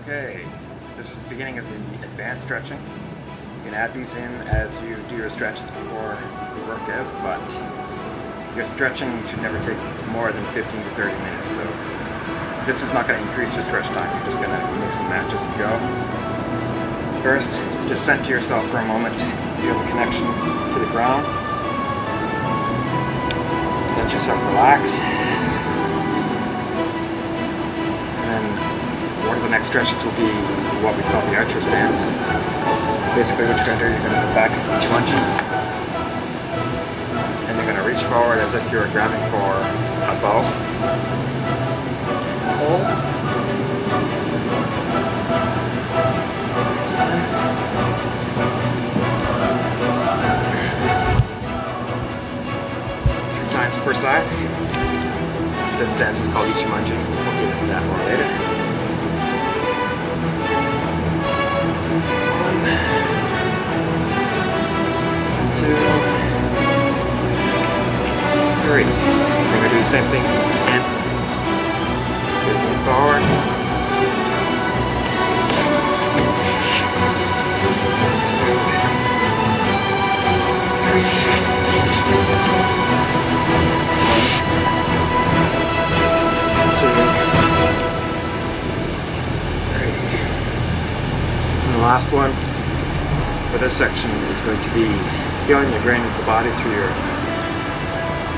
Okay, this is the beginning of the advanced stretching. You can add these in as you do your stretches before the workout, but your stretching should never take more than 15 to 30 minutes. So this is not going to increase your stretch time. You're just going to mix and match as you go. First, just center yourself for a moment. Feel the connection to the ground. Let yourself relax. One of the next stretches will be what we call the archer stance. Basically what you're going to do, you're going to go back into Bujinkan, and you're going to reach forward as if you're grabbing for a bow. Pull. 3 times per side. This stance is called Ichimonji. We'll get into that more later. 1, 2. We're going to do the same thing again. Move forward. 2, 3. And the last one for this section is going to be feeling the grain of the body through your,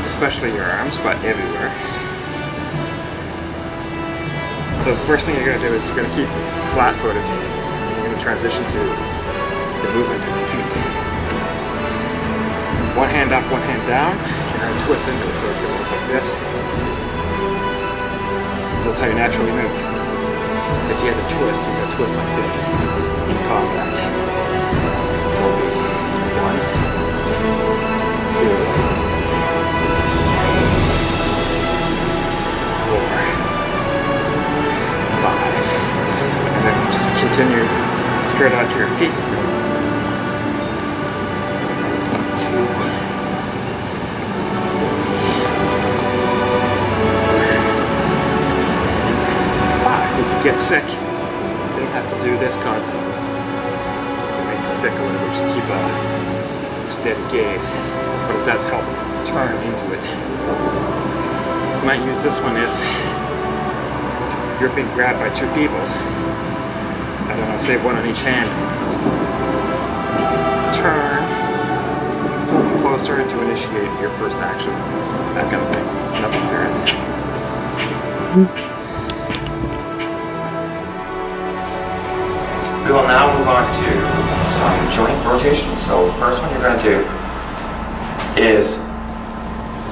especially your arms, but everywhere. So the first thing you're going to do is you're going to keep flat-footed, and you're going to transition to the movement of your feet. One hand up, one hand down. You're going to twist into it, so it's going to look like this. Because that's how you naturally move. If you have a twist, you're going to twist like this in combat. So it'll be 1, 2, 4, 5, and then just continue straight onto your feet. 1, 2. Get sick, you don't have to do this constantly. It makes you sick or whatever, just keep a steady gaze. But it does help turn into it. You might use this one if you're being grabbed by 2 people. I don't know, say one on each hand. Turn, pull them closer to initiate your first action. That kind of thing. Nothing serious. We will now move on to some joint rotations. So the first one you're going to do is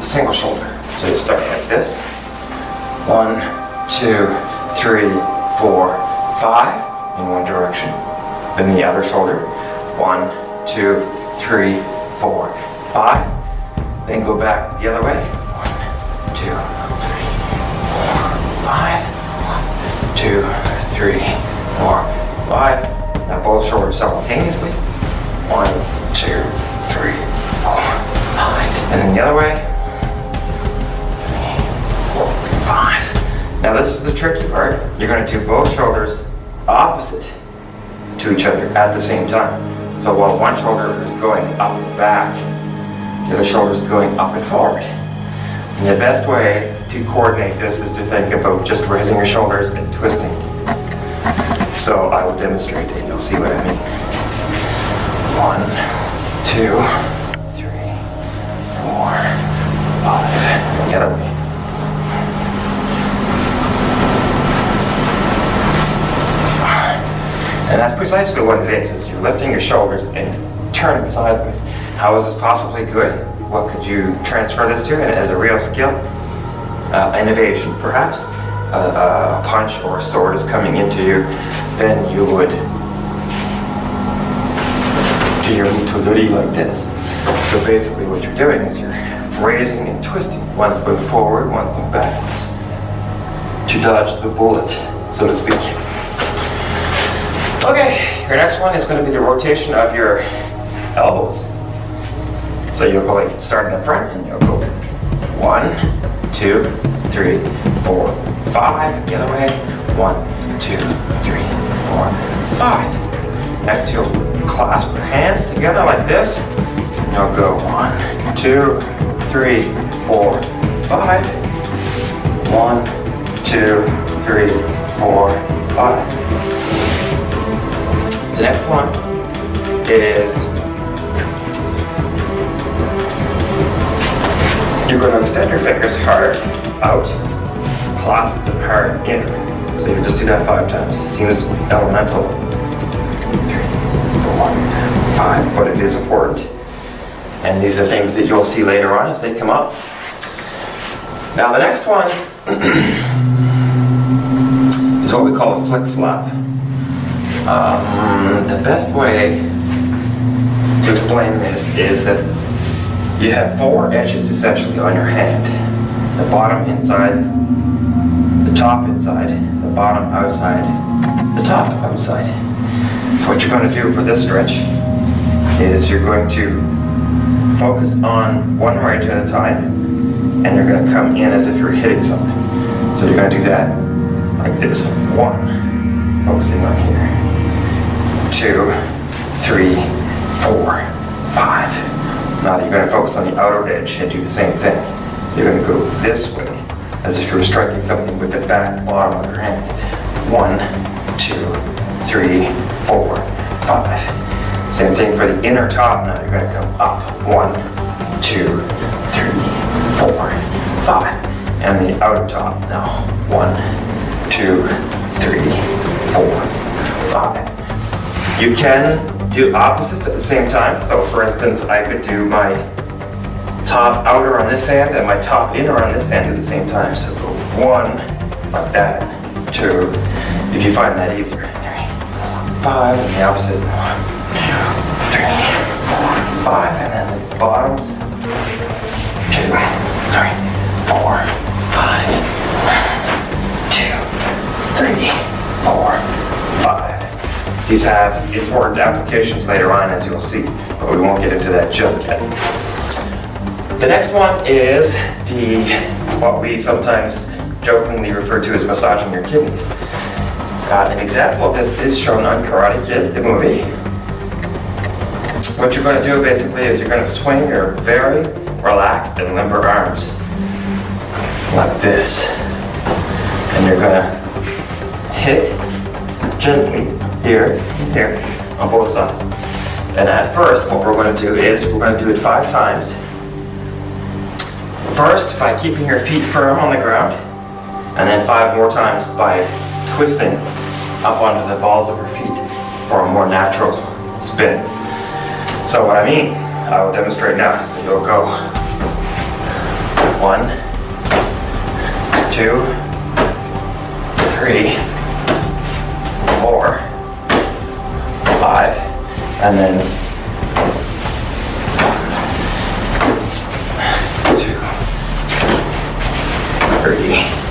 single shoulder. So you start like this. 1, 2, 3, 4, 5 in one direction. Then the other shoulder. 1, 2, 3, 4, 5. Then go back the other way. 1, 2, 3, 4, 5. 1, 2, 3, 4, 5. Now both shoulders simultaneously. 1, 2, 3, 4, 5. And then the other way. 3, 4, 5. Now this is the tricky part. You're going to do both shoulders opposite to each other at the same time. So while one shoulder is going up and back, the other shoulder is going up and forward. And the best way to coordinate this is to think about just raising your shoulders and twisting. So I will demonstrate it and you'll see what I mean. 1, 2, 3, 4, 5. The other way. And that's precisely what it is you're lifting your shoulders and turning sideways. How is this possibly good? What could you transfer this to? And as a real skill, an evasion perhaps. A punch or a sword is coming into you, then you would do your mutodori like this. So basically what you're doing is you're raising and twisting. One's going forward, one's going backwards. To dodge the bullet, so to speak. Okay, your next one is going to be the rotation of your elbows. So you'll go like, start in the front and you'll go 1, 2, 3, 4, 5, the other way. 1, 2, 3, 4, 5. Next, you'll clasp your hands together like this. And you'll go 1, 2, 3, 4, 5. 1, 2, 3, 4, 5. The next one is you're going to extend your fingers hard out, clasp them hard in. So you just do that 5 times. It seems elemental. 3, 4, 5, but it is important. And these are things that you'll see later on as they come up. Now the next one is what we call a flick slap. The best way to explain this is that you have 4 edges essentially on your hand. The bottom inside, the top inside, the bottom outside, the top outside. So what you're going to do for this stretch is you're going to focus on one ridge at a time, and you're going to come in as if you're hitting something. So you're going to do that like this. 1, focusing on here. 2, 3, 4, 5. Now you're going to focus on the outer edge and do the same thing. You're going to go this way, as if you were striking something with the back bottom of your hand. 1, 2, 3, 4, 5. Same thing for the inner top. Now you're going to come up. 1, 2, 3, 4, 5. And the outer top now. 1, 2, 3, 4, 5. You can do opposites at the same time. So for instance, I could do my top outer on this hand and my top inner on this hand at the same time. So go 1, like that, 2, if you find that easier. 3, 5, and the opposite. 1, 2, 3, 4, 5, and then the bottoms. 2, 3, 4, 5. 1, 2, 3, 4, 5. These have important applications later on, as you'll see, but we won't get into that just yet. The next one is what we sometimes jokingly refer to as massaging your kidneys. An example of this is shown on Karate Kid, the movie. What you're going to do basically is you're going to swing your very relaxed and limber arms like this. And you're going to hit gently here, here, on both sides. And at first, what we're going to do is we're going to do it 5 times. First, by keeping your feet firm on the ground, and then 5 more times by twisting up onto the balls of your feet for a more natural spin. So what I mean, I will demonstrate now. So you'll go 1, 2, 3, 4, 5, and then 2, 3,